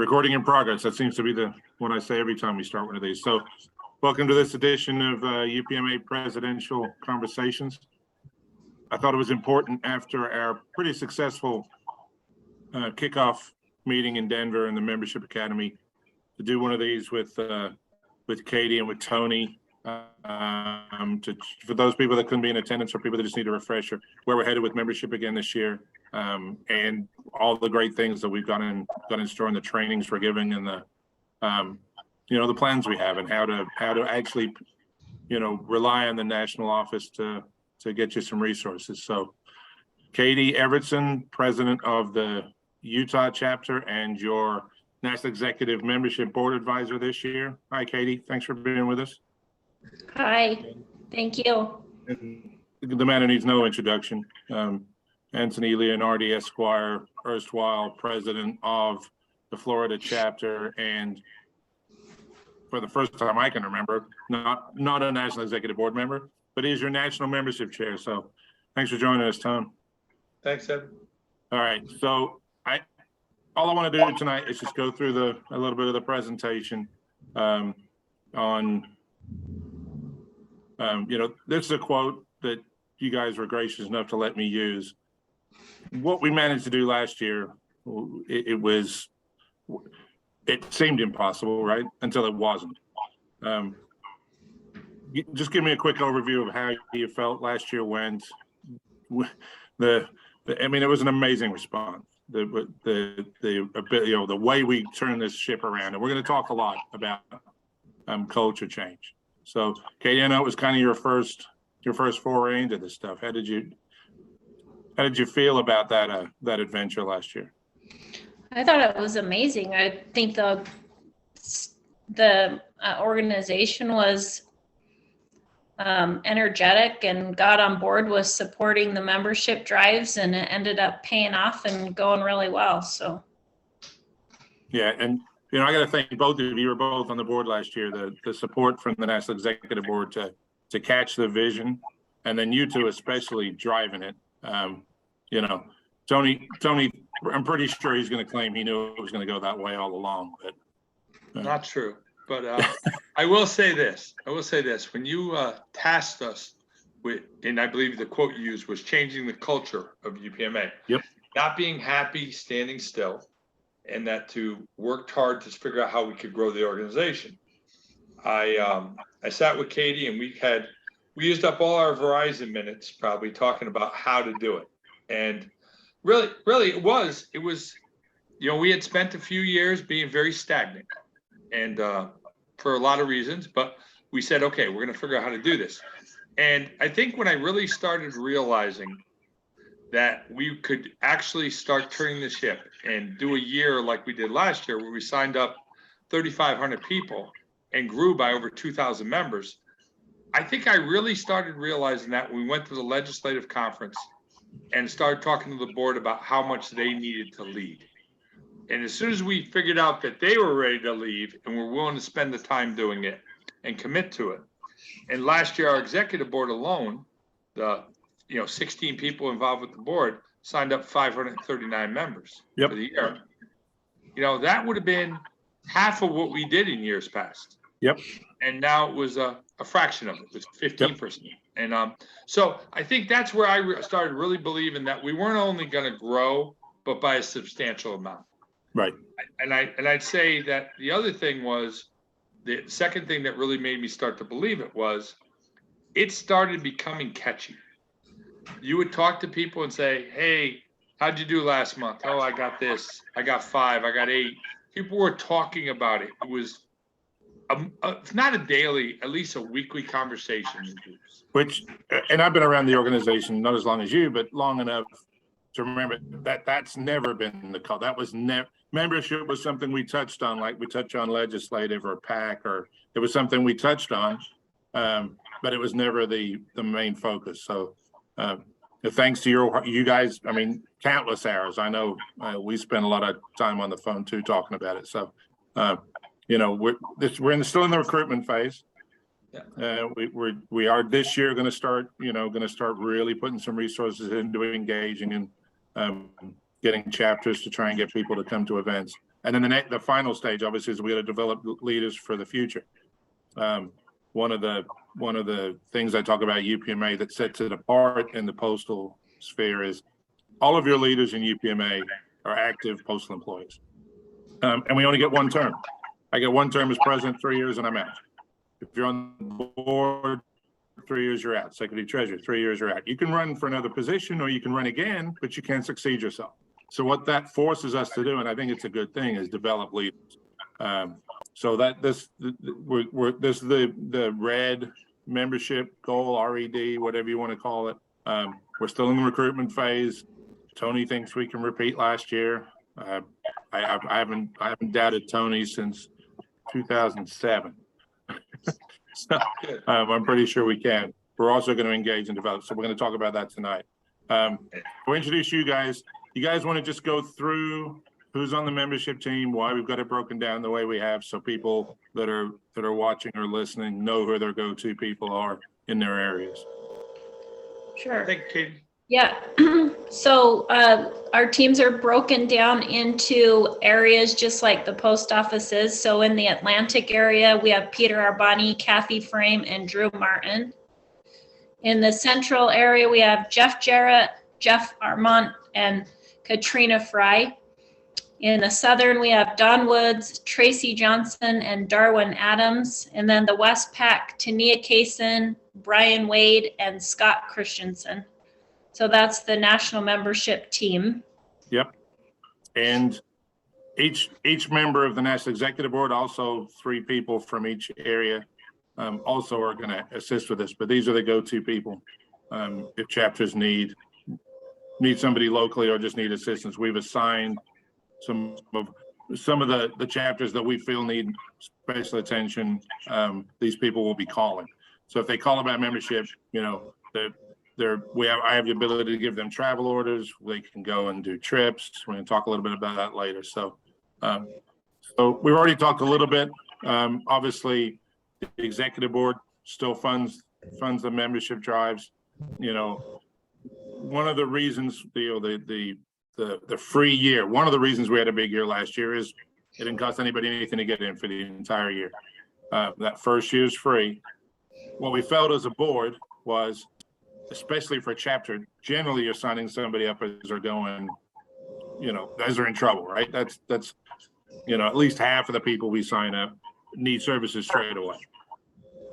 Recording in progress. That seems to be the one I say every time we start one of these. So welcome to this edition of UPMA Presidential Conversations. I thought it was important after our pretty successful kickoff meeting in Denver in the Membership Academy to do one of these with Katie and with Tony. For those people that couldn't be in attendance or people that just need a refresher, where we're headed with membership again this year, and all the great things that we've got in store in the trainings we're giving and the the plans we have and how to actually rely on the national office to get you some resources. So Katie Evertson, president of the Utah chapter and your National Executive Membership Board Advisor this year. Hi, Katie. Thanks for being with us. Hi, thank you. And the man who needs no introduction, Anthony Leonardi, Esquire, erstwhile president of the Florida chapter, and for the first time I can remember, not a National Executive Board member, but he's your national membership chair. So thanks for joining us, Tom. Thanks, Ed. All right, so all I want to do tonight is just go through a little bit of the presentation on this is a quote that you guys were gracious enough to let me use. What we managed to do last year, it seemed impossible, right? Until it wasn't. Just give me a quick overview of how you felt last year went. It was an amazing response. The way we turned this ship around, and we're going to talk a lot about culture change. So, Katie, I know it was kind of your first foray into this stuff. How did you feel about that adventure last year? I thought it was amazing. I think the organization was energetic and got on board with supporting the membership drives, and it ended up paying off and going really well. So, yeah, and I got to thank both of you. You were both on the board last year. The support from the National Executive Board to catch the vision, and then you two especially driving it. Tony, I'm pretty sure he's going to claim he knew it was going to go that way all along. But not true. But I will say this. When you tasked us with, and I believe the quote you used was changing the culture of UPMA. Yep. Not being happy, standing still, and that to work hard to figure out how we could grow the organization. I sat with Katie and we used up all our Verizon minutes probably talking about how to do it. And really it was, we had spent a few years being very stagnant and for a lot of reasons, but we said, okay, we're going to figure out how to do this. And I think when I really started realizing that we could actually start turning the ship and do a year like we did last year, where we signed up 3,500 people and grew by over 2,000 members, I think I really started realizing that when we went to the legislative conference and started talking to the board about how much they needed to lead. And as soon as we figured out that they were ready to leave and were willing to spend the time doing it and commit to it. And last year, our executive board alone, the 16 people involved with the board, signed up 539 members for the year. That would have been half of what we did in years past. Yep. And now it was a fraction of it. It was 15%. Yep. And so I think that's where I started really believing that we weren't only going to grow, but by a substantial amount. Right. And I'd say that the other thing was, the second thing that really made me start to believe it was, it started becoming catchy. You would talk to people and say, hey, how'd you do last month? Oh, I got this. I got 5. I got 8. People were talking about it. It was, if not a daily, at least a weekly conversation. Which, and I've been around the organization, not as long as you, but long enough to remember that's never been the call. That was never, membership was something we touched on, like we touch on legislative or PAC, or it was something we touched on, but it was never the main focus. So thanks to you guys, countless hours. I know we spend a lot of time on the phone too, talking about it. So, we're still in the recruitment phase. Yeah. We are this year going to start really putting some resources into engaging and getting chapters to try and get people to come to events. And then the final stage, obviously, is we got to develop leaders for the future. One of the things I talk about UPMA that sets it apart in the postal sphere is all of your leaders in UPMA are active postal employees. And we only get one term. I get one term as president, 3 years, and I'm out. If you're on the board, 3 years, you're out. Secretary Treasurer, 3 years, you're out. You can run for another position or you can run again, but you can't succeed yourself. So what that forces us to do, and I think it's a good thing, is develop leaders. So that this is the red membership goal, RED, whatever you want to call it. We're still in the recruitment phase. Tony thinks we can repeat last year. I haven't doubted Tony since 2007. So I'm pretty sure we can. We're also going to engage and develop. So we're going to talk about that tonight. We'll introduce you guys. You guys want to just go through who's on the membership team, why we've got it broken down the way we have, so people that are watching or listening know who their go-to people are in their areas. Sure. Thank you, Katie. Yeah. So our teams are broken down into areas just like the post office is. So in the Atlantic area, we have Peter Arbani, Kathy Frame, and Drew Martin. In the central area, we have Jeff Jarrett, Jeff Armont, and Katrina Fry. In the southern, we have Don Woods, Tracy Johnson, and Darwin Adams. And then the West Pack, Tania Kaysen, Brian Wade, and Scott Christensen. So that's the national membership team. Yep. And each member of the National Executive Board, also 3 people from each area, also are going to assist with this. But these are the go-to people if chapters need somebody locally or just need assistance. We've assigned some of the chapters that we feel need special attention. These people will be calling. So if they call about membership, you know, I have the ability to give them travel orders. They can go and do trips. We're going to talk a little bit about that later. So we've already talked a little bit. Obviously, the executive board still funds the membership drives. You know, one of the reasons, the free year. One of the reasons we had a big year last year is it didn't cost anybody anything to get in for the entire year. That first year is free. What we felt as a board was, especially for a chapter, generally you're signing somebody up as they're going, you know, as they're in trouble, right? That's you know, at least half of the people we sign up need services straight away.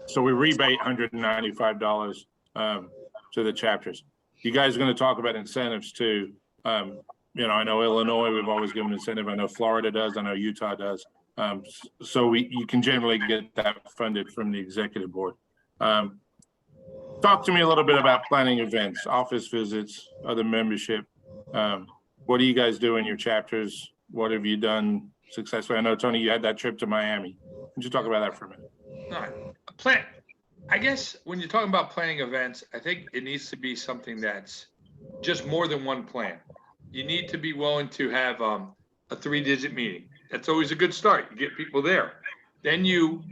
So we rebate $195 to the chapters. You guys are going to talk about incentives too. You know, I know Illinois, we've always given incentive. I know Florida does. I know Utah does. So you can generally get that funded from the executive board. Talk to me a little bit about planning events, office visits, other membership. What do you guys do in your chapters? What have you done successfully? I know, Tony, you had that trip to Miami. Would you talk about that for a minute? All right. I guess when you're talking about planning events, I think it needs to be something that's just more than one plan. You need to be willing to have a 3-digit meeting. That's always a good start. You get people there. Then you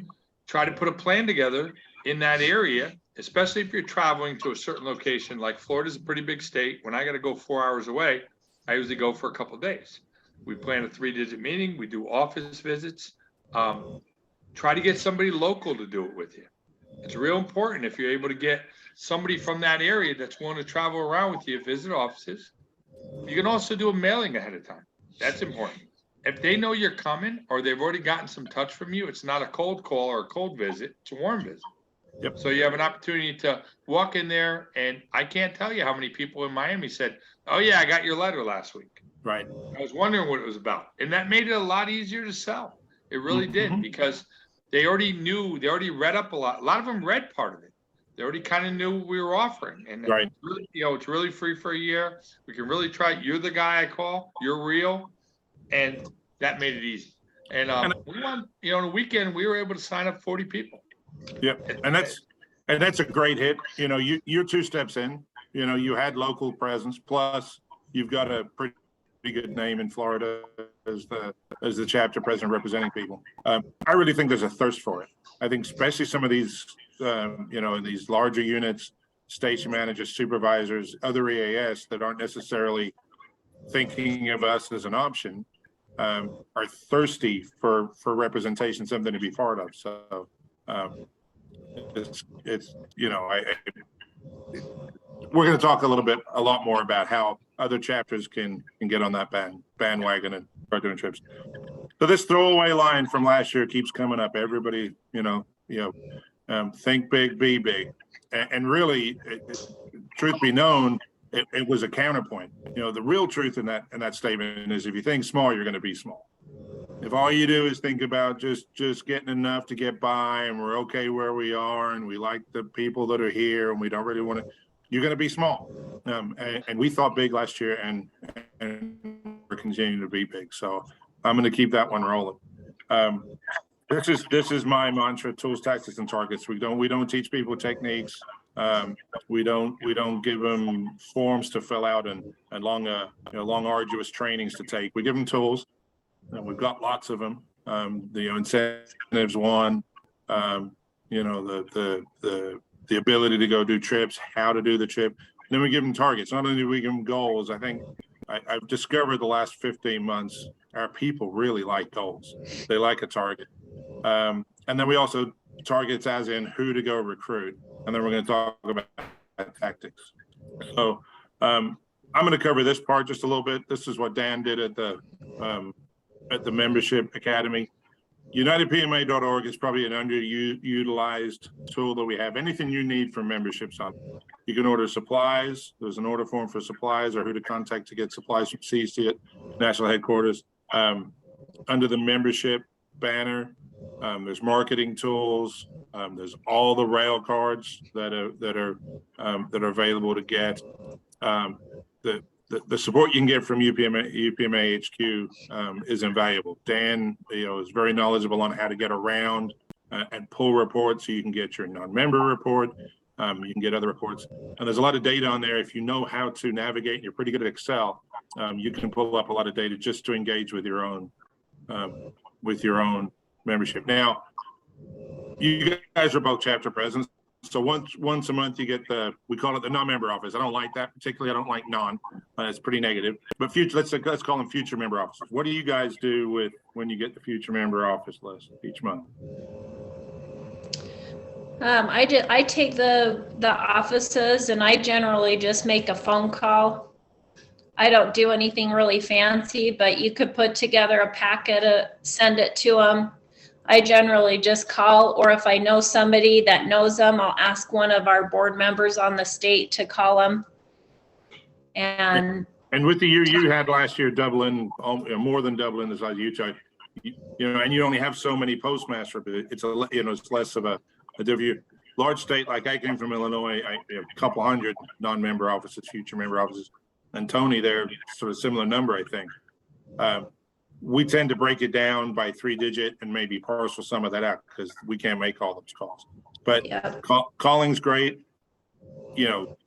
try to put a plan together in that area, especially if you're traveling to a certain location. Like Florida's a pretty big state. When I got to go 4 hours away, I usually go for a couple of days. We plan a 3-digit meeting. We do office visits. Try to get somebody local to do it with you. It's real important if you're able to get somebody from that area that's willing to travel around with you, visit offices. You can also do a mailing ahead of time. That's important. If they know you're coming or they've already gotten some touch from you, it's not a cold call or a cold visit, it's a warm visit. Yep. So you have an opportunity to walk in there, and I can't tell you how many people in Miami said, "Oh yeah, I got your letter last week." Right. I was wondering what it was about. And that made it a lot easier to sell. It really did, because they already knew, they already read up a lot. A lot of them read part of it. They already kind of knew what we were offering. And right. Really, you know, it's really free for a year. We can really try. You're the guy I call. You're real. And that made it easy. And we won, you know, on the weekend, we were able to sign up 40 people. Yep. And that's a great hit. You know, you're 2 steps in. You know, you had local presence, plus you've got a pretty good name in Florida as the chapter president representing people. I really think there's a thirst for it. I think especially some of these, you know, in these larger units, station managers, supervisors, other EAS that aren't necessarily thinking of us as an option. are thirsty for representation, something to be part of. So it's you know, we're going to talk a lot more about how other chapters can get on that bandwagon and start doing trips. So this throwaway line from last year keeps coming up. Everybody, think big, be big, and really, truth be known, it was a counterpoint. The real truth in that statement is, if you think small, you're going to be small. If all you do is think about just getting enough to get by, and we're okay where we are, and we like the people that are here, and we don't really want to, you're going to be small. And we thought big last year, and we're continuing to be big. So I'm going to keep that one rolling. This is my mantra: tools, tactics, and targets. We don't teach people techniques. We don't give them forms to fill out and long arduous trainings to take. We give them tools, and we've got lots of them. The incentives one, the ability to go do trips, how to do the trip. And then we give them targets. Not only do we give them goals, I think I've discovered the last 15 months, our people really like goals. They like a target. And then we also targets as in who to go recruit. And then we're going to talk about tactics. So I'm going to cover this part just a little bit. This is what Dan did at the membership academy. UnitedPMA.org is probably an underutilized tool that we have. Anything you need for memberships on. You can order supplies. There's an order form for supplies, or who to contact to get supplies from CC at national headquarters. Under the membership banner, there's marketing tools. There's all the rail cards that are available to get. The support you can get from UPMA HQ is invaluable. Dan, is very knowledgeable on how to get around and pull reports, so you can get your non-member report. You can get other reports, and there's a lot of data on there. If you know how to navigate and you're pretty good at Excel, you can pull up a lot of data just to engage with your own membership. Now, you guys are both chapter presidents. So once a month you get we call it the non-member office. I don't like that particularly. I don't like non. It's pretty negative. But let's call them future member officers. What do you guys do when you get the future member office list each month? I take the offices, and I generally just make a phone call. I don't do anything really fancy, but you could put together a packet, send it to them. I generally just call, or if I know somebody that knows them, I'll ask one of our board members on the state to call them. And with the year you had last year, doubling, more than doubling the size of Utah, and you only have so many postmaster, but it's it's less of a different large state. Like I came from Illinois, I have a couple hundred non-member offices, future member offices, and Tony, they're sort of similar number, I think. We tend to break it down by 3-digit and maybe parcel some of that out because we can't make all those calls. But yeah. Calling's great,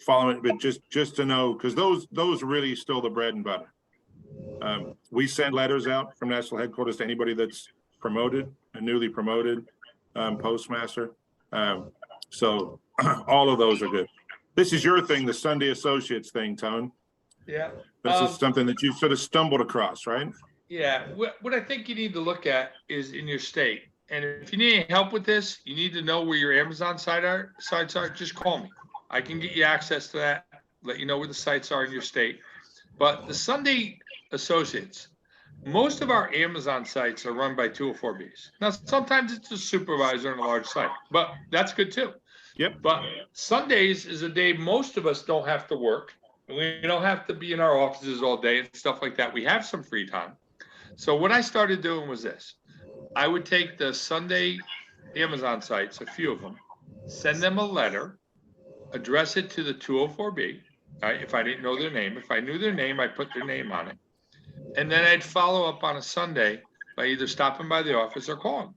following it, but just to know, because those really still the bread and butter. We send letters out from national headquarters to anybody that's promoted, a newly promoted postmaster. So all of those are good. This is your thing, the Sunday Associates thing, Tone. Yeah. This is something that you sort of stumbled across, right? Yeah, what I think you need to look at is in your state. And if you need any help with this, you need to know where your Amazon sites are, just call me. I can get you access to that, let you know where the sites are in your state. But the Sunday Associates, most of our Amazon sites are run by 204Bs. Now, sometimes it's a supervisor in a large site, but that's good too. Yep. But Sundays is a day most of us don't have to work. We don't have to be in our offices all day and stuff like that. We have some free time. So what I started doing was this. I would take the Sunday Amazon sites, a few of them, send them a letter, address it to the 204B, right, if I didn't know their name. If I knew their name, I'd put their name on it. And then I'd follow up on a Sunday by either stopping by the office or calling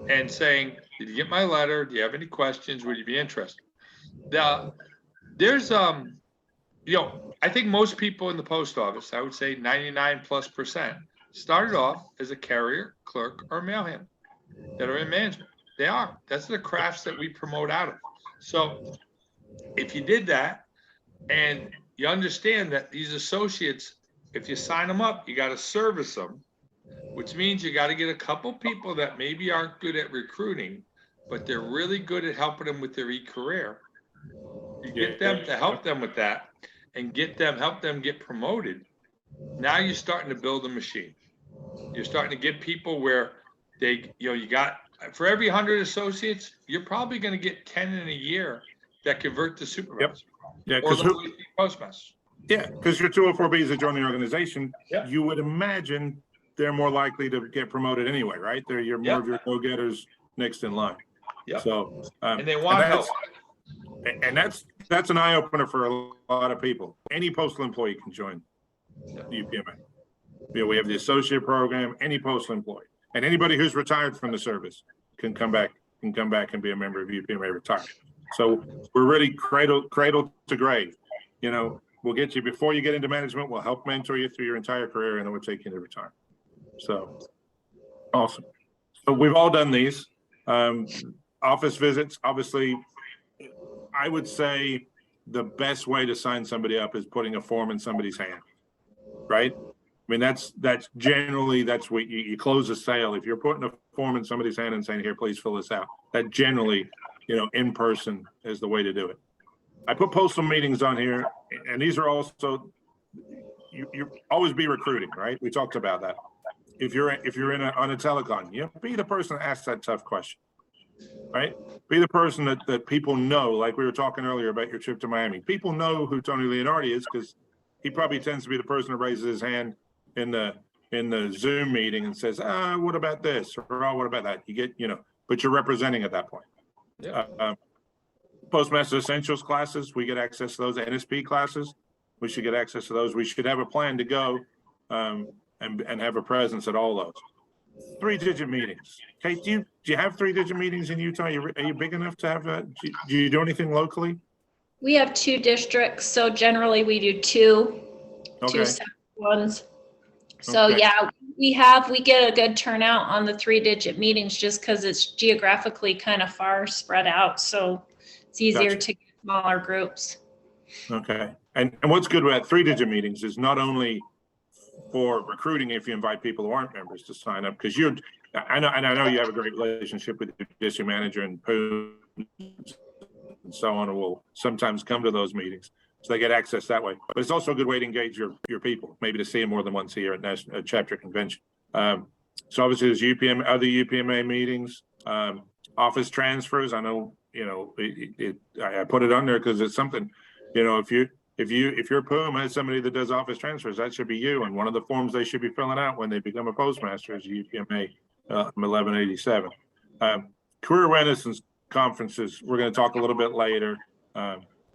and saying, did you get my letter? Do you have any questions? Would you be interested? There's I think most people in the post office, I would say 99+%, started off as a carrier, clerk, or mail handler that are in management. They are. That's the crafts that we promote out of. So if you did that and you understand that these associates, if you sign them up, you got to service them which means you got to get a couple people that maybe aren't good at recruiting, but they're really good at helping them with their e-career. You get them to help them with that and help them get promoted. Now you're starting to build a machine. You're starting to get people where they, you got, for every 100 associates, you're probably going to get 10 in a year that convert to supervisor. Yeah, Or because the postmaster. yeah, because your 204Bs that join the organization, Yeah. you would imagine they're more likely to get promoted anyway, right? You're more of your go-getters next in line. Yeah. So And they want help. And that's an eye opener for a lot of people. Any postal employee can join the UPMA. We have the associate program, any postal employee, and anybody who's retired from the service can come back and be a member of UPMA retired. So we're really cradle to grave. We'll get you before you get into management. We'll help mentor you through your entire career, and then we'll take you to retirement. So awesome. So we've all done these office visits. Obviously, I would say the best way to sign somebody up is putting a form in somebody's hand, right? I mean, that's generally, that's what you close a sale. If you're putting a form in somebody's hand and saying, here, please fill this out, that generally, in person is the way to do it. I put postal meetings on here, and these are also, you always be recruiting, right? We talked about that. If you're on a telecon, be the person that asks that tough question, right? Be the person that people know, like we were talking earlier about your trip to Miami. People know who Tony Leonardi is because he probably tends to be the person that raises his hand in the Zoom meeting and says, what about this? Or, oh, what about that? You get, but you're representing at that point. Yeah. Postmaster Essentials classes, we get access to those. NSP classes, we should get access to those. We should have a plan to go and have a presence at all those. 3-digit meetings. Kate, do you have 3-digit meetings in Utah? Are you big enough to have that? Do you do anything locally? We have 2 districts, so generally we do 2 separate ones. So yeah, we get a good turnout on the 3-digit meetings just because it's geographically kind of far spread out. So it's easier to get smaller groups. Okay. And what's good about 3-digit meetings is not only for recruiting if you invite people who aren't members to sign up, because I know you have a great relationship with your district manager and POOM and so on, and will sometimes come to those meetings. So they get access that way. But it's also a good way to engage your people, maybe to see them more than once a year at chapter convention. So obviously there's other UPMA meetings, office transfers. I know, I put it on there because it's something, if your POOM has somebody that does office transfers, that should be you. And one of the forms they should be filling out when they become a postmaster is UPMA 1187. Career Renaissance conferences, we're going to talk a little bit later.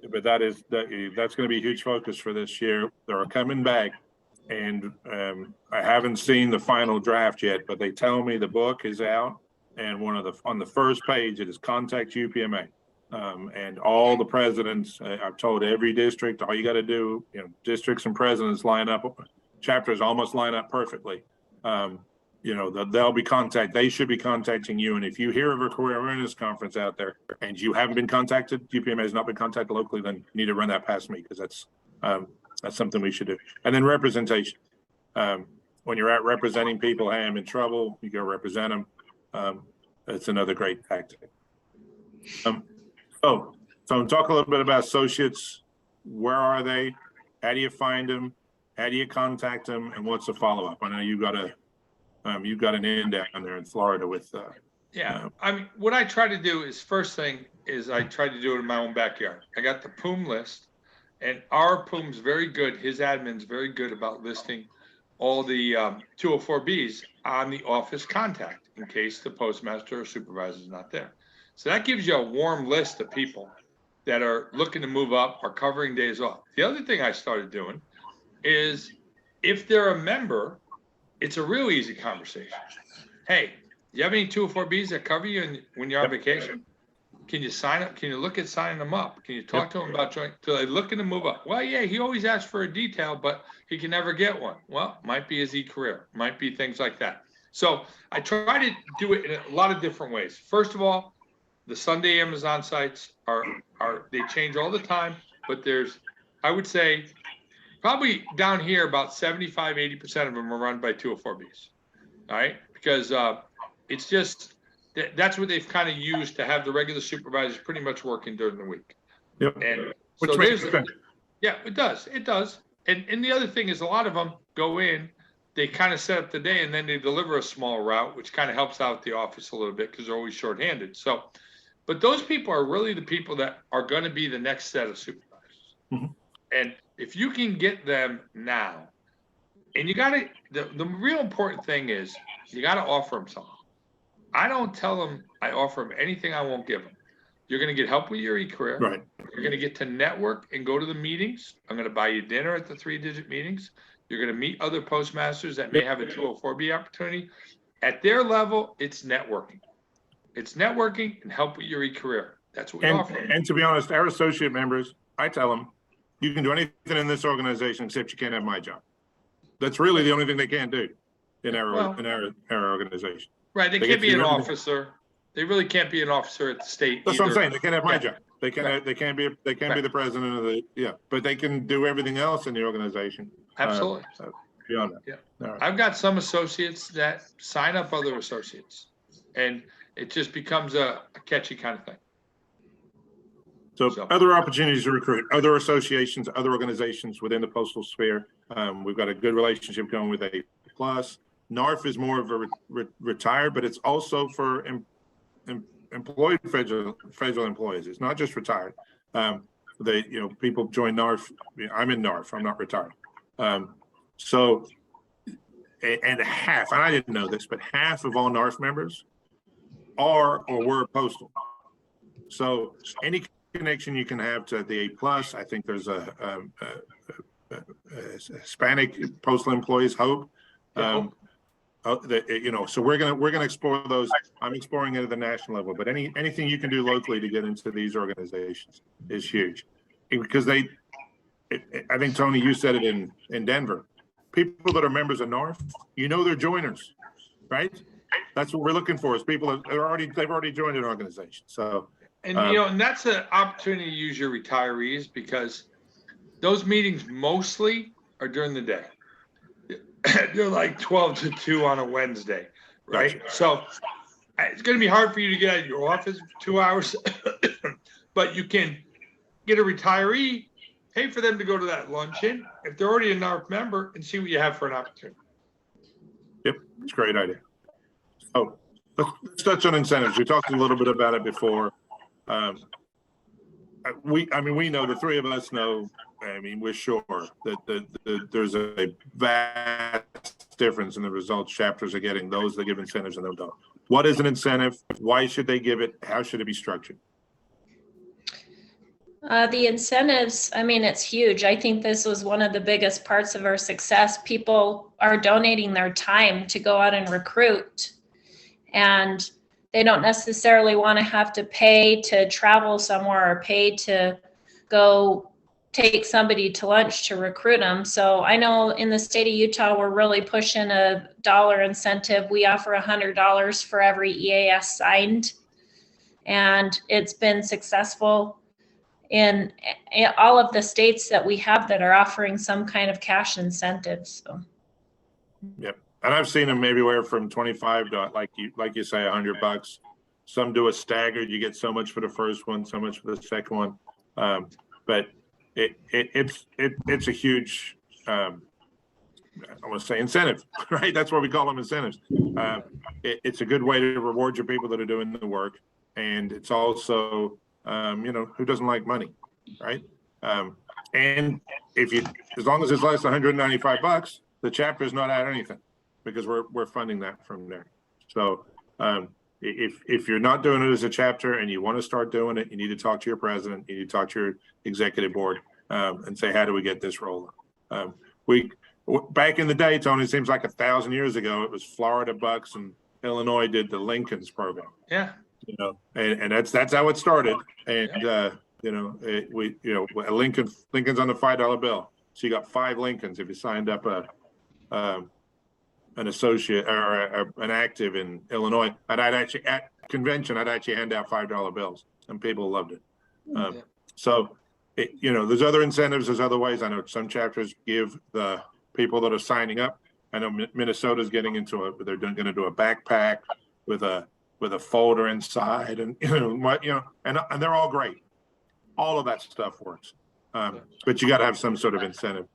But that's going to be a huge focus for this year. They're coming back, and I haven't seen the final draft yet, but they tell me the book is out, and on the first page it is contact UPMA, and all the presidents. I've told every district, all you got to do, districts and presidents line up, chapters almost line up perfectly. They should be contacting you. And if you hear of a career awareness conference out there and you haven't been contacted, UPMA has not been contacted locally, then you need to run that past me, because that's something we should do. And then representation. When you're out representing people, hey, I'm in trouble, you go represent them. That's another great tactic. So talk a little bit about associates. Where are they? How do you find them? How do you contact them? And what's the follow-up? I know you've got an in down there in Florida with. I mean, what I try to do is, first thing is I try to do it in my own backyard. I got the POOM list, and our POOM's very good. His admin's very good about listing all the 204Bs on the office contact in case the postmaster or supervisor is not there. So that gives you a warm list of people that are looking to move up or covering days off. The other thing I started doing is, if they're a member, it's a real easy conversation. Hey, do you have any 204Bs that cover you when you're on vacation? Can you sign up? Can you look at signing them up? Can you talk to them about joining? So they're looking to move up. Well, yeah, he always asks for a detail, but he can never get one. Well, might be his e-career, might be things like that. So I try to do it in a lot of different ways. First of all, the Sunday Amazon sites they change all the time, but there's, I would say, probably down here about 75-80% of them are run by 204Bs. All right, because it's just that's what they've kind of used to have the regular supervisors pretty much working during the week. Yep. And Which so makes there's, sense. yeah, it does. It does. And the other thing is a lot of them go in, they kind of set up the day and then they deliver a small route, which kind of helps out the office a little bit because they're always shorthanded. So, but those people are really the people that are going to be the next set of supervisors. Mhm. And if you can get them now, and you got to, the real important thing is you got to offer them something. I don't tell them I offer them anything I won't give them. You're going to get help with your e-career. Right. You're going to get to network and go to the meetings. I'm going to buy you dinner at the 3-digit meetings. You're going to meet other postmasters that may have a 204B opportunity. At their level, it's networking. It's networking and help with your e-career. That's what we offer them. And to be honest, our associate members, I tell them, you can do anything in this organization except you can't have my job. That's really the only thing they can't do in our organization. Right. They can't be an officer. They really can't be an officer at the state. That's what I'm saying. They can't have my job. They can't. Right. They can't be the president of the. But they can do everything else in the organization. Absolutely. Beyond that. Yeah. Right. I've got some associates that sign up other associates, and it just becomes a catchy kind of thing. So other opportunities to recruit, other associations, other organizations within the postal sphere. We've got a good relationship going with A+. NARF is more of a retired, but it's also for employed federal employees. It's not just retired. People join NARF. I'm in NARF. I'm not retired. So, and half, and I didn't know this, but half of all NARF members are or were postal. So any connection you can have to the A+, I think there's a Hispanic postal employees hope. So we're gonna explore those. I'm exploring it at the national level, but anything you can do locally to get into these organizations is huge, because I think Tony, you said it in Denver. People that are members of NARF, they're joiners, right? That's what we're looking for, is people that they've already joined an organization. So, and and that's an opportunity to use your retirees, because those meetings mostly are during the day. They're like 12 to 2 on a Wednesday, right? Gotcha. So it's going to be hard for you to get out of your office for 2 hours, but you can get a retiree, pay for them to go to that luncheon if they're already a NARF member, and see what you have for an opportunity. Yep, it's a great idea. Oh, let's touch on incentives. We talked a little bit about it before. We know, the three of us know, we're sure that there's a vast difference in the results chapters are getting, those that give incentives and those don't. What is an incentive? Why should they give it? How should it be structured? The incentives, it's huge. I think this was one of the biggest parts of our success. People are donating their time to go out and recruit, and they don't necessarily want to have to pay to travel somewhere or pay to go take somebody to lunch to recruit them. So I know in the state of Utah, we're really pushing a dollar incentive. We offer $100 for every EAS signed, and it's been successful in all of the states that we have that are offering some kind of cash incentives. So. Yep. And I've seen them everywhere from 25 to like you say, $100. Some do a staggered. You get so much for the first one, so much for the second one. But it's a huge, I want to say incentive, right? That's why we call them incentives. It's a good way to reward your people that are doing the work, and it's also, who doesn't like money, right? And as long as it's less than $195, the chapter is not out anything, because we're funding that from there. So if you're not doing it as a chapter and you want to start doing it, you need to talk to your president, you need to talk to your executive board, and say, how do we get this rolling? Back in the day, Tony, it seems like 1,000 years ago, it was Florida Bucks and Illinois did the Lincoln's program. Yeah. And that's how it started. And Lincoln's on the $5 bill, so you got 5 Lincolns if you signed up an associate or an active in Illinois. And at convention, I'd actually hand out $5 bills, and people loved it. So there's other incentives, there's other ways. I know some chapters give the people that are signing up I know Minnesota's getting into they're going to do a backpack with a folder inside, and and they're all great. All of that stuff works, but you got to have some sort of incentive,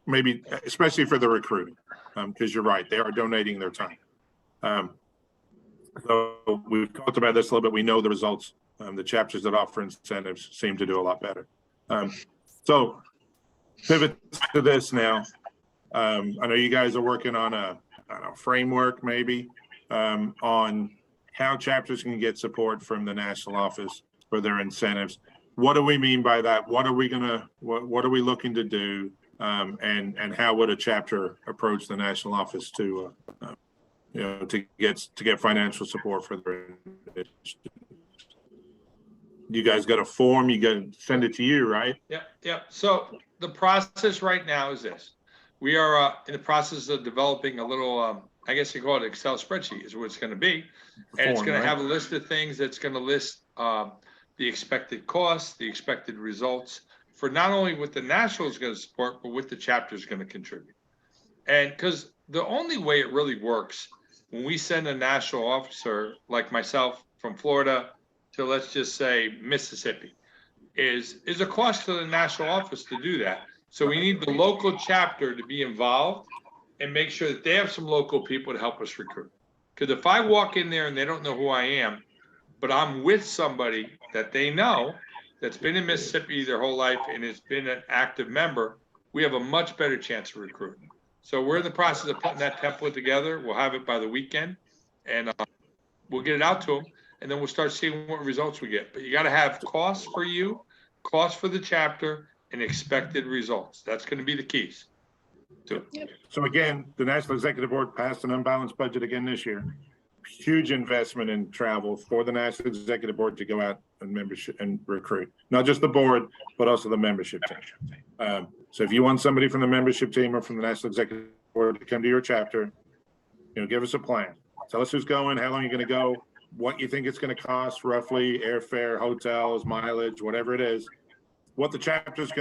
maybe especially for the recruiting, because you're right, they are donating their time. So we've talked about this a little bit. We know the results. The chapters that offer incentives seem to do a lot better. So pivot to this now. I know you guys are working on a framework maybe on how chapters can get support from the national office for their incentives. What do we mean by that? What are we looking to do? And how would a chapter approach the national office to get financial support for their initiative? You guys got a form, you got to send it to you, right? Yeah. So the process right now is this. We are in the process of developing a little, I guess you call it Excel spreadsheet is what it's going to be. And it's going to have a list of things that's going to list the expected costs, the expected results for not only what the national is going to support, but what the chapter is going to contribute. And because the only way it really works when we send a national officer like myself from Florida to, let's just say, Mississippi, is a cost to the national office to do that. So we need the local chapter to be involved and make sure that they have some local people to help us recruit. Because if I walk in there and they don't know who I am, but I'm with somebody that they know that's been in Mississippi their whole life and has been an active member, we have a much better chance of recruiting. So we're in the process of putting that template together. We'll have it by the weekend, and we'll get it out to them, and then we'll start seeing what results we get. But you got to have costs for you, costs for the chapter, and expected results. That's going to be the keys. So again, the National Executive Board passed an unbalanced budget again this year. Huge investment in travel for the National Executive Board to go out and membership and recruit, not just the board, but also the membership team. So if you want somebody from the membership team or from the National Executive Board to come to your chapter, give us a plan. Tell us who's going, how long you're going to go, what you think it's going to cost roughly, airfare, hotels, mileage, whatever it is, what the chapter's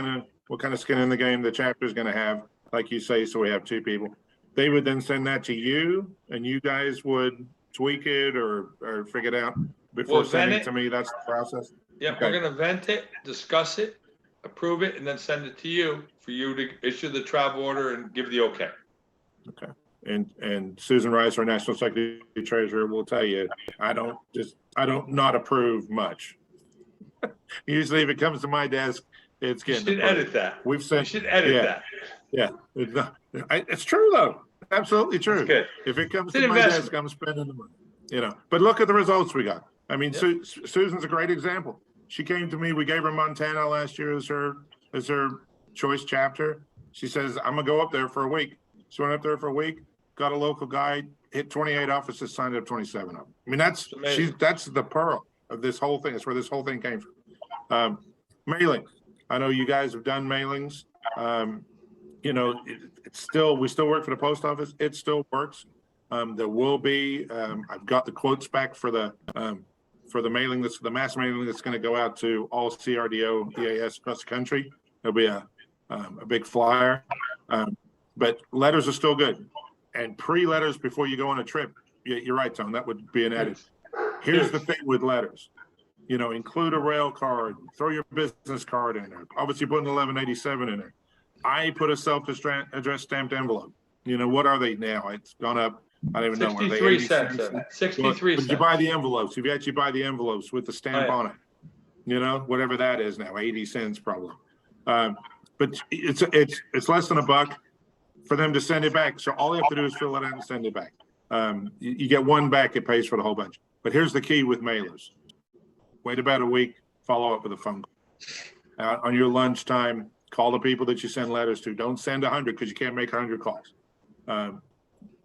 what kind of skin in the game the chapter's going to have, like you say, so we have two people. They would then send that to you, and you guys would tweak it or figure it out before sending it to me. That's the process. Yeah, okay. We're going to vent it, discuss it, approve it, and then send it to you for you to issue the travel order and give the okay. Okay. And Susan Rice, our National Secretary Treasurer, will tell you, I don't not approve much. Usually if it comes to my desk, it's getting You should edit that. We've sent, you should edit that. Yeah. It's true though. Absolutely true. That's good. If it comes to my desk, I'm spending the money. But look at the results we got. I mean, yep. Susan's a great example. She came to me, we gave her Montana last year as her choice chapter. She says, I'm gonna go up there for a week. She went up there for a week, got a local guide, hit 28 offices, signed up 27 of them. I mean, that's the pearl of this whole thing. That's where this whole thing came from. Mailings. I know you guys have done mailings. It's still, we still work for the post office. It still works. There will be, I've got the quotes back for the mailing, the mass mailing that's going to go out to all CRDO EAS across the country. There'll be a big flyer, but letters are still good. And pre-letters before you go on a trip, you're right, Tom, that would be an edit. Here's the thing with letters. Include a rail card, throw your business card in there. Obviously put an 1187 in there. I put a self-addressed stamped envelope. What are they now? It's gone up. I don't even know. 63 cents. 63 cents. You buy the envelopes. If you actually buy the envelopes with the stamp on it, whatever that is now, 80 cents probably. But it's less than $1 for them to send it back. So all they have to do is fill it out and send it back. You get one back, it pays for the whole bunch. But here's the key with mailers. Wait about a week, follow up with a phone call. On your lunchtime, call the people that you send letters to. Don't send 100 because you can't make 100 calls.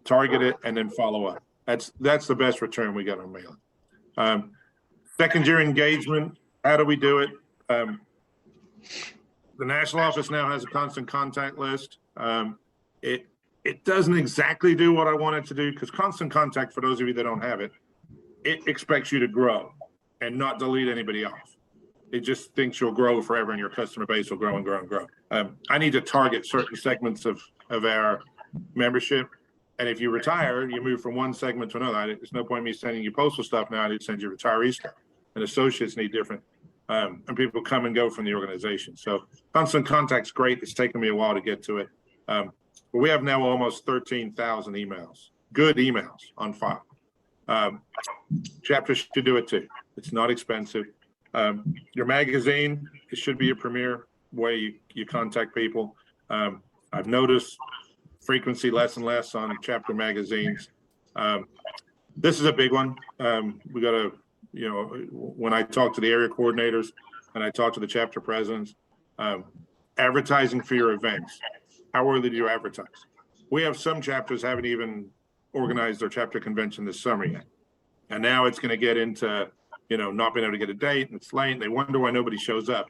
Target it and then follow up. That's the best return we got on mailing. Second year engagement, how do we do it? The national office now has a constant contact list. It doesn't exactly do what I want it to do because constant contact, for those of you that don't have it, it expects you to grow and not delete anybody off. It just thinks you'll grow forever and your customer base will grow. I need to target certain segments of our membership And if you retire, you move from one segment to another. There's no point in me sending you postal stuff now. I need to send you retiree stuff. And associates need different. And people come and go from the organization. So constant contact's great. It's taken me a while to get to it. But we have now almost 13,000 emails, good emails on file. Chapters should do it too. It's not expensive. Your magazine, it should be a premier way you contact people. I've noticed frequency less and less on chapter magazines. This is a big one. We got to, when I talk to the area coordinators and I talk to the chapter presidents, advertising for your events. How early do you advertise? We have some chapters haven't even organized their chapter convention this summer yet. And now it's going to get into, not being able to get a date, and it's late. They wonder why nobody shows up.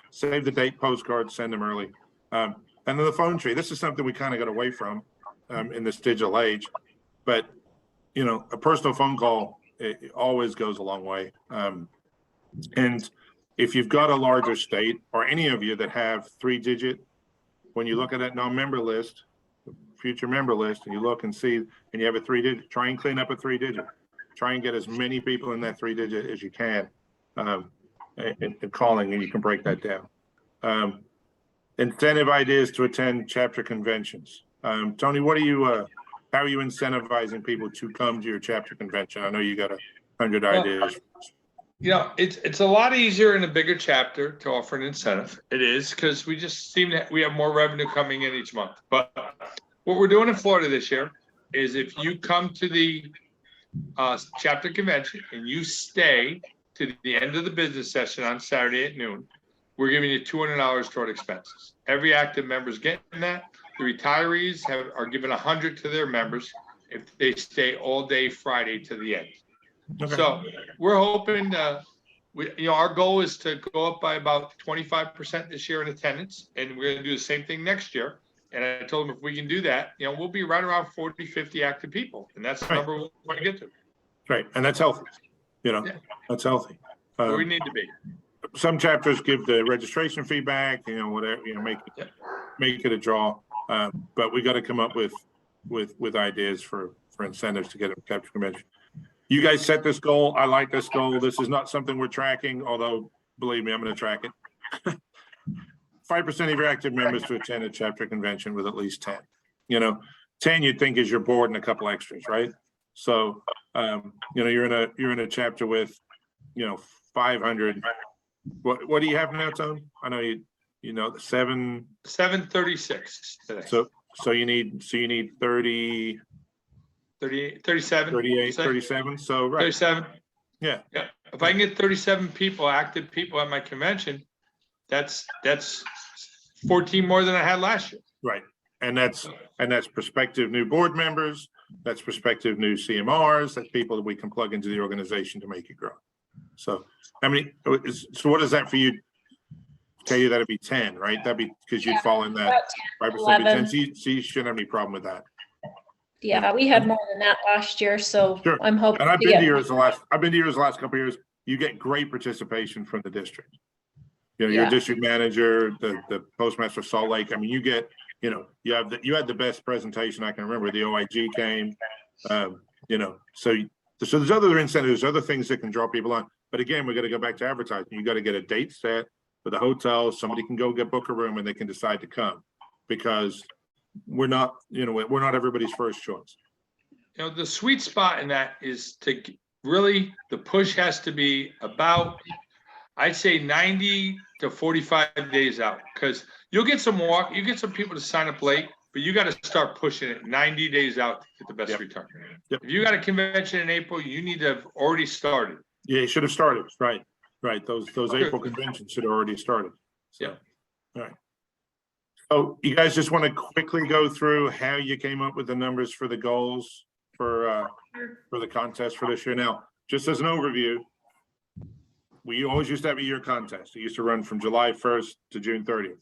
Save the date postcards, send them early. And then the phone tree. This is something we kind of got away from in this digital age. But, a personal phone call, it always goes a long way. And if you've got a larger state, or any of you that have 3-digit, when you look at that non-member list, future member list, and you look and see, and you have a 3-digit, try and clean up a 3-digit. Try and get as many people in that 3-digit as you can, and calling, and you can break that down. Incentive ideas to attend chapter conventions. Tony, how are you incentivizing people to come to your chapter convention? I know you got 100 ideas. It's a lot easier in a bigger chapter to offer an incentive. It is, because we just we have more revenue coming in each month. But what we're doing in Florida this year is, if you come to the chapter convention and you stay to the end of the business session on Saturday at noon, we're giving you $200 toward expenses. Every active member is getting that. The retirees are giving 100 to their members if they stay all day Friday to the end. Okay. So we're hoping our goal is to go up by about 25% this year in attendance, and we're going to do the same thing next year. And I told them, if we can do that, we'll be right around 40, 50 active people. And that's the number we want to get to. Right. And that's healthy. That's healthy. Where we need to be. Some chapters give the registration feedback, whatever, make it a draw. But we got to come up with ideas for incentives to get a chapter convention. You guys set this goal. I like this goal. This is not something we're tracking, although believe me, I'm going to track it. 5% of your active members to attend a chapter convention with at least 10. 10 you'd think is your board and a couple extras, right? So, you're in a chapter with, 500. What do you have now, Tone? I know the 736 today. So you need 30, 37, 38, 37. So right. 37. Yeah. If I can get 37 people, active people at my convention, that's 14 more than I had last year. Right. And that's prospective new board members. That's prospective new CMRs. That's people that we can plug into the organization to make it grow. So so what is that for you? Tell you that'd be 10, right? That'd be because you'd fall in that 5% 10. So you shouldn't have any problem with that. Yeah, we had more than that last year, so sure. I'm hoping. And I've been to yours the last couple of years. You get great participation from the district. Your district manager, the postmaster of Salt Lake. You get, you had the best presentation I can remember. The OIG came, so there's other incentives, other things that can draw people on. But again, we got to go back to advertising. You got to get a date set for the hotel. Somebody can go book a room and they can decide to come, because we're not everybody's first choice. The sweet spot in that is to really, the push has to be about, I'd say 90 to 45 days out, because you'll get some people to sign up late, but you got to start pushing it 90 days out to get the best return. Yep. If you got a convention in April, you need to have already started. Yeah, you should have started. Right. Those April conventions should have already started. So, yeah. All right. So you guys just want to quickly go through how you came up with the numbers for the goals for the contest for this year. Now, just as an overview, we always used to have a year contest. It used to run from July 1st to June 30th.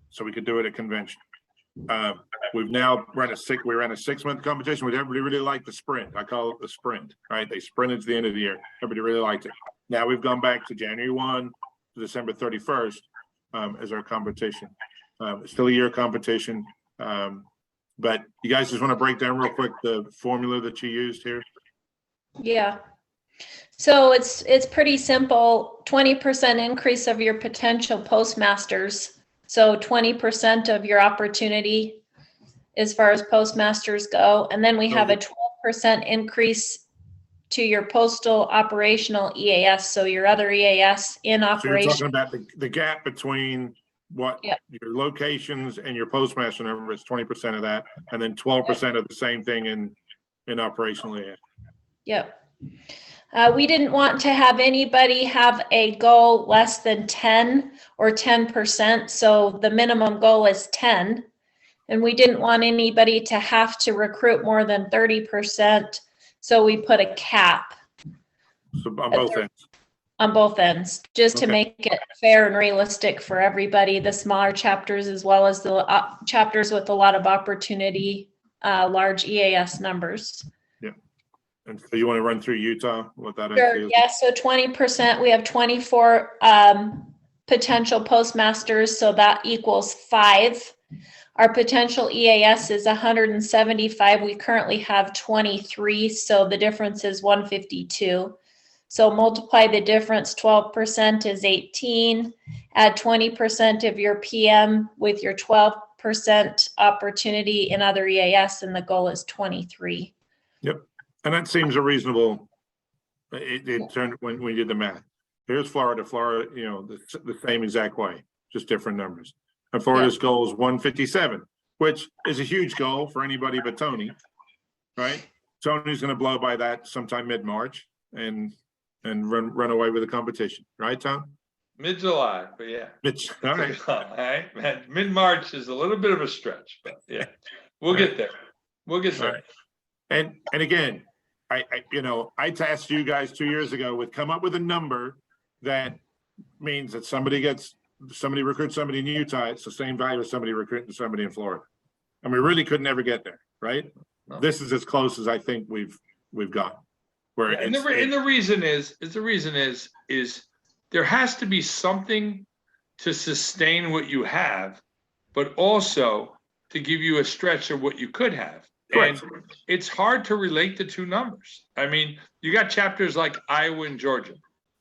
So we could do it at convention. We've now ran a 6-month competition. Everybody really liked the sprint. I call it the sprint, right? They sprinted to the end of the year. Everybody really liked it. Now we've gone back to January 1 to December 31st as our competition. It's still a year competition. But you guys just want to break down real quick the formula that you used here? Yeah. So it's pretty simple. 20% increase of your potential postmasters. So 20% of your opportunity as far as postmasters go. And then we have a 12% increase to your postal operational EAS. So your other EAS in So you're operation. talking about the gap between what Yep. your locations and your postmaster number is 20% of that, and then 12% of the same thing in operational EAS. Yep. We didn't want to have anybody have a goal less than 10 or 10%. So the minimum goal is 10. And we didn't want anybody to have to recruit more than 30%. So we put a cap So on both ends. on both ends, just to Okay. make it fair and realistic for everybody, the smaller chapters as well as the chapters with a lot of opportunity, large EAS numbers. And so you want to run through Utah, what that Sure, is? yeah, so 20%, we have 24 potential postmasters, so that equals 5. Our potential EAS is 175. We currently have 23, so the difference is 152. So multiply the difference, 12% is 18. Add 20% of your PM with your 12% opportunity in other EAS, and the goal is 23. Yep. And that seems a reasonable, it turned when we did the math. Here's Florida, you know, the same exact way, just different numbers. And Florida's goal is 157, which is a huge goal for anybody but Tony, right? Tony's going to blow by that sometime mid-March and run away with the competition, right, Tom? Mid-July, but yeah. All right. All right. Mid-March is a little bit of a stretch, but yeah, we'll get there. We'll get there. Right. And again, I tasked you guys 2 years ago with come up with a number that means that somebody recruits somebody in Utah, it's the same value as somebody recruiting somebody in Florida. And we really could never get there, right? No. This is as close as I think we've got. Where And the reason is there has to be something to sustain what you have, but also to give you a stretch of what you could have. Correct. And it's hard to relate the two numbers. I mean, you got chapters like Iowa and Georgia,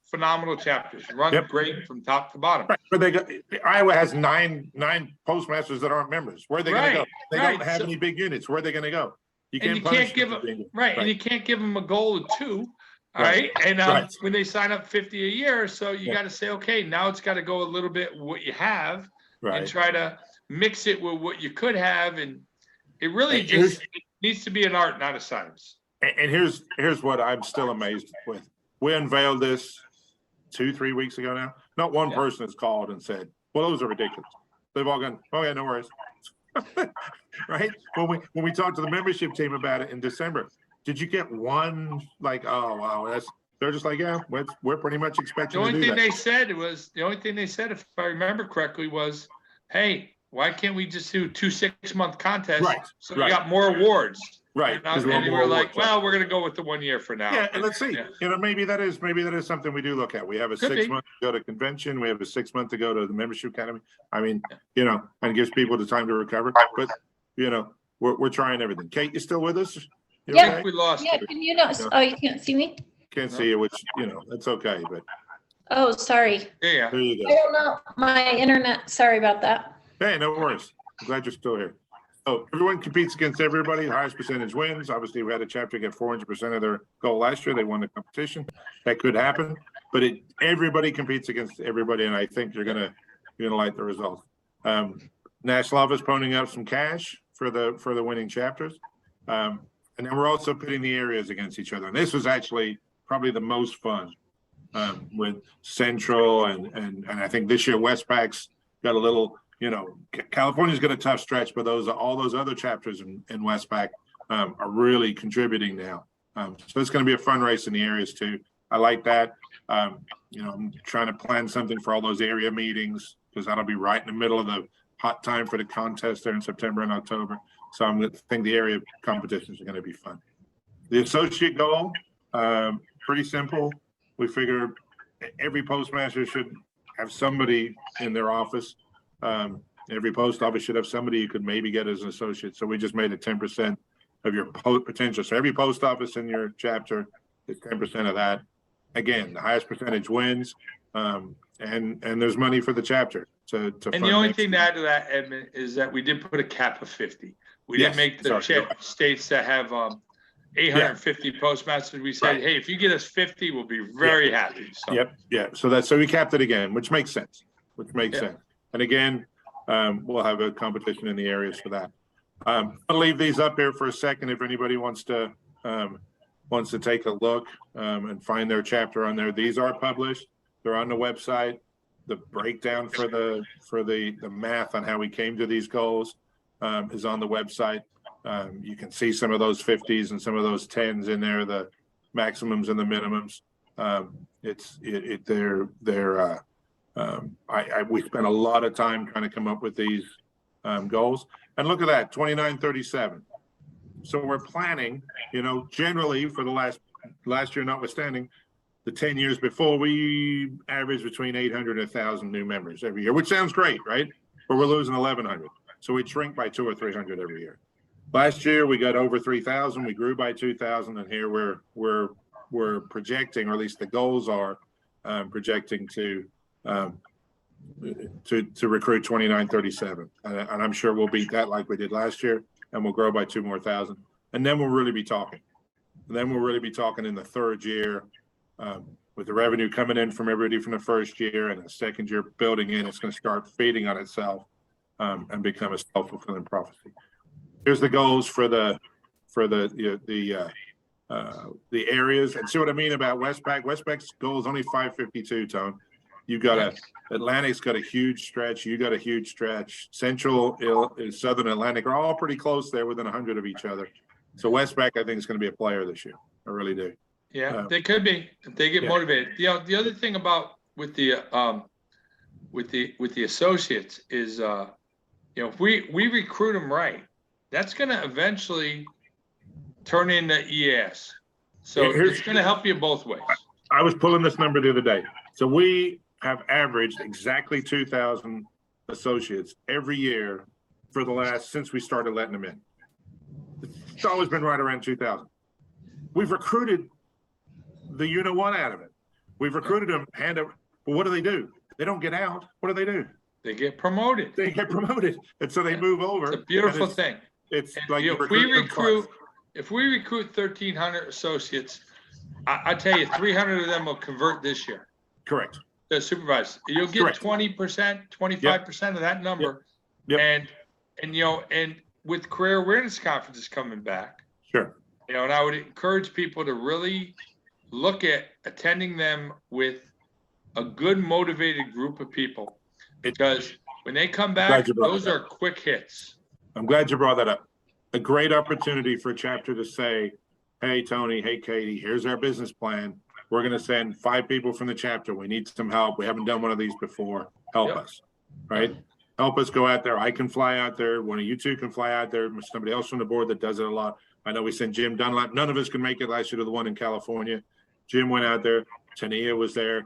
phenomenal chapters, run great from top to bottom. Right. But Iowa has nine postmasters that aren't members. Where are they going to go? They don't have any big units. Where are they going to go? You can't give them and you can't give them a goal of 2. All right. And when they sign up 50 a year, so you got to say, okay, now it's got to go a little bit what you have and try to mix it with what you could have. And it really it needs to be an art, not a science. And here's what I'm still amazed with. We unveiled this 2-3 weeks ago now. Not one person has called and said, well, those are ridiculous. They've all gone, oh yeah, no worries. Right? When we talked to the membership team about it in December, did you get one like, oh wow, they're just like, yeah, we're pretty much expecting the to do only that. thing they said, if I remember correctly, was, hey, why can't we just do 2 6-month contests? Right. So we got more awards. Right. And we're like, well, we're going to go with the 1 year for now. Yeah, and let's see. Yeah. Maybe that is something we do look at. We have a 6 month to go to convention. We have a 6 month to go to the membership academy. I mean, and gives people the time to recover. But we're trying everything. Kate, you still with us? Yeah, okay? We lost. Yeah, can you not? Oh, you can't see me? Can't see you, which that's okay. But oh, sorry. Yeah. there you I go. don't know my internet. Sorry about that. Hey, no worries. I'm glad you're still here. So everyone competes against everybody. The highest percentage wins. Obviously, we had a chapter get 400% of their goal last year. They won the competition. That could happen, but everybody competes against everybody, and I think you're gonna like the results. National Office ponying up some cash for the winning chapters, and then we're also pitting the areas against each other. And this was actually probably the most fun with Central and I think this year Westpac's got a little. California's got a tough stretch, but all those other chapters in Westpac are really contributing now. So it's going to be a fun race in the areas too. I like that. I'm trying to plan something for all those area meetings because that'll be right in the middle of the hot time for the contest there in September and October. So I'm going to think the area competitions are going to be fun. The associate goal, pretty simple. We figure every postmaster should have somebody in their office Every post office should have somebody you could maybe get as an associate. So we just made it 10% of your potential. So every post office in your chapter is 10% of that. Again, the highest percentage wins. And there's money for the chapter to And the only thing to add to that, Edmund, is that we did put a cap of 50. We didn't make the states that have 850 postmasters. We said, hey, if you get us 50, we'll be very happy. So. Yep. Yeah. So we capped it again, which makes sense. Sense. And again, we'll have a competition in the areas for that. I'll leave these up here for a second if anybody wants to take a look and find their chapter on there. These are published. They're on the website. The breakdown for the math on how we came to these goals is on the website. You can see some of those 50s and some of those 10s in there, the maximums and the minimums. We spent a lot of time trying to come up with these goals. And look at that, 2937. So we're planning, generally for the last year notwithstanding, the 10 years before, we average between 800 and 1,000 new members every year, which sounds great, right? But we're losing 1,100. So we shrink by 200 or 300 every year. Last year, we got over 3,000. We grew by 2,000. And here we're projecting, or at least the goals are projecting to recruit 2937. And I'm sure we'll beat that like we did last year, and we'll grow by 2,000 more. And then we'll really be talking. And then we'll really be talking in the third year with the revenue coming in from everybody from the first year, and the second year building in, it's going to start feeding on itself and become a self-fulfilling prophecy. Here's the goals for the areas, and see what I mean about Westpac. Westpac's goal is only 552, Tone. You've got Atlantic's got a huge stretch. You got a huge stretch. Central and Southern Atlantic are all pretty close there, within 100 of each other. So Westpac, I think, is going to be a player this year. I really do. Yeah, they could be if they get motivated. The other thing about with the associates is if we recruit them right, that's going to eventually turn into EAS. So it's going to help you both ways. I was pulling this number the other day. So we have averaged exactly 2,000 associates every year since we started letting them in. It's always been right around 2,000. We've recruited the what out of it. We've recruited them, but what do? They don't get out. What do? They get promoted. And so they move over. It's a beautiful thing. It's like if we recruit 1,300 associates, I tell you, 300 of them will convert this year. Correct. The supervisors, you'll get 20%, 25% of that number. Yep. And with career awareness conferences coming back, sure. And I would encourage people to really look at attending them with a good, motivated group of people, because when they come back, those are quick hits. I'm glad you brought that up. A great opportunity for a chapter to say, hey, Tony, hey, Katie, here's our business plan. We're going to send 5 people from the chapter. We need some help. We haven't done one of these before. Help us, right? Help us go out there. I can fly out there. One of you two can fly out there. Somebody else from the board that does it a lot. I know we sent Jim Dunlap. None of us can make it last year to the one in California. Jim went out there. Tania was there,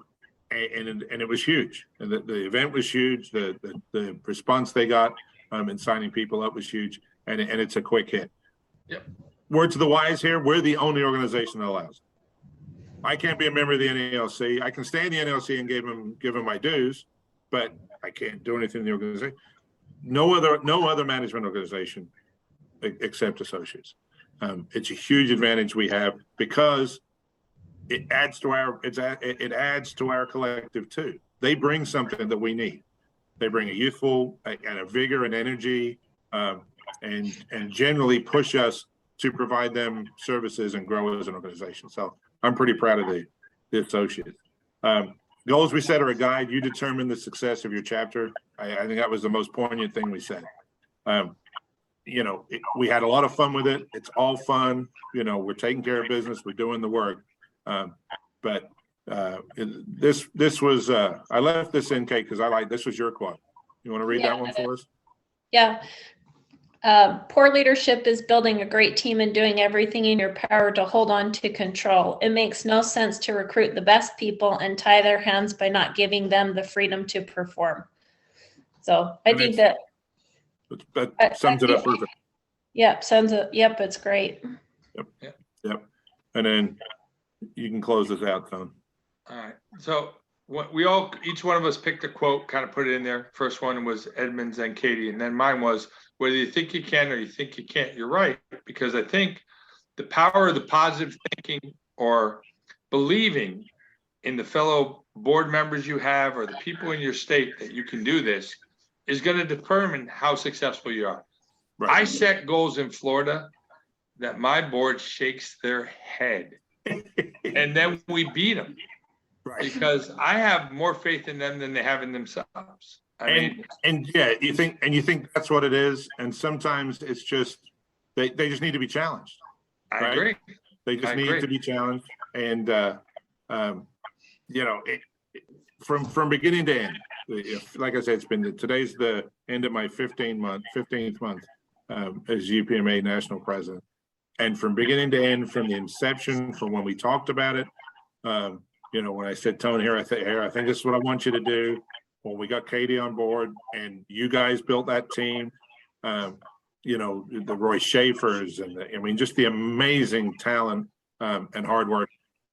and it was huge. And the event was huge. The response they got in signing people up was huge, and it's a quick hit. Yep. Word to the wise here: we're the only organization that allows it. I can't be a member of the NALC. I can stay in the NALC and give them my dues, but I can't do anything in the organization. No other management organization except associates. It's a huge advantage we have, because it adds to our collective too. They bring something that we need. They bring a youthful and a vigor and energy, and generally push us to provide them services and grow as an organization. So I'm pretty proud of the associates. Goals we set are a guide. You determine the success of your chapter. I think that was the most poignant thing we said. We had a lot of fun with it. It's all fun. We're taking care of business. We're doing the work. But this was, I left this in, Kate, because this was your quote. You want to read that one for us? Yeah. Poor leadership is building a great team and doing everything in your power to hold on to control. It makes no sense to recruit the best people and tie their hands by not giving them the freedom to perform. So I think that That sums it up perfect. Yep, yep, it's great. Yep. And then you can close this out, Tone. All right. So what each one of us picked a quote, kind of put it in there. First one was Edmund's and Katie. And then mine was, whether you think you can or you think you can't, you're right. Because I think the power of the positive thinking or believing in the fellow board members you have or the people in your state that you can do this is going to determine how successful you are. Right. I set goals in Florida that my board shakes their head. And then we beat them. Right. Because I have more faith in them than they have in themselves. I mean, yeah, you think that's what it is. And sometimes it's just, they just need to be challenged. I agree. They just need to be challenged. And, you know, from beginning to end, like I said, today's the end of my 15th month as UPMA national president. And from beginning to end, from the inception, from when we talked about it, you know, when I said, Tony, I think this is what I want you to do. When we got Katie on board and you guys built that team, you know, the Roy Schaefer's and just the amazing talent and hard work.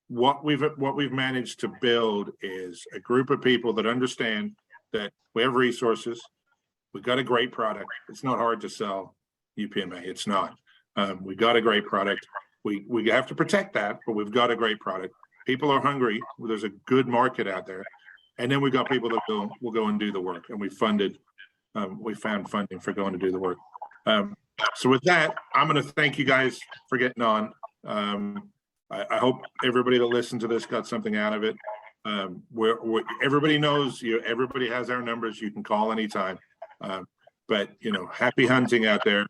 What we've managed to build is a group of people that understand that we have resources. We've got a great product. It's not hard to sell UPMA. It's not. We got a great product. We have to protect that, but we've got a great product. People are hungry. There's a good market out there. And then we got people that will go and do the work. And we found funding for going to do the work. So with that, I'm going to thank you guys for getting on. I hope everybody that listened to this got something out of it. Everybody knows you. Everybody has our numbers. You can call anytime. But you know, happy hunting out there.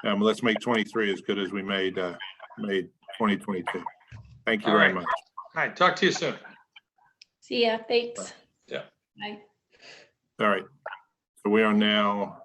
Let's make 23 as good as we made 2022. Thank you very much. All right. Talk to you soon. See ya. Thanks. Yeah. Bye. All right. So we are now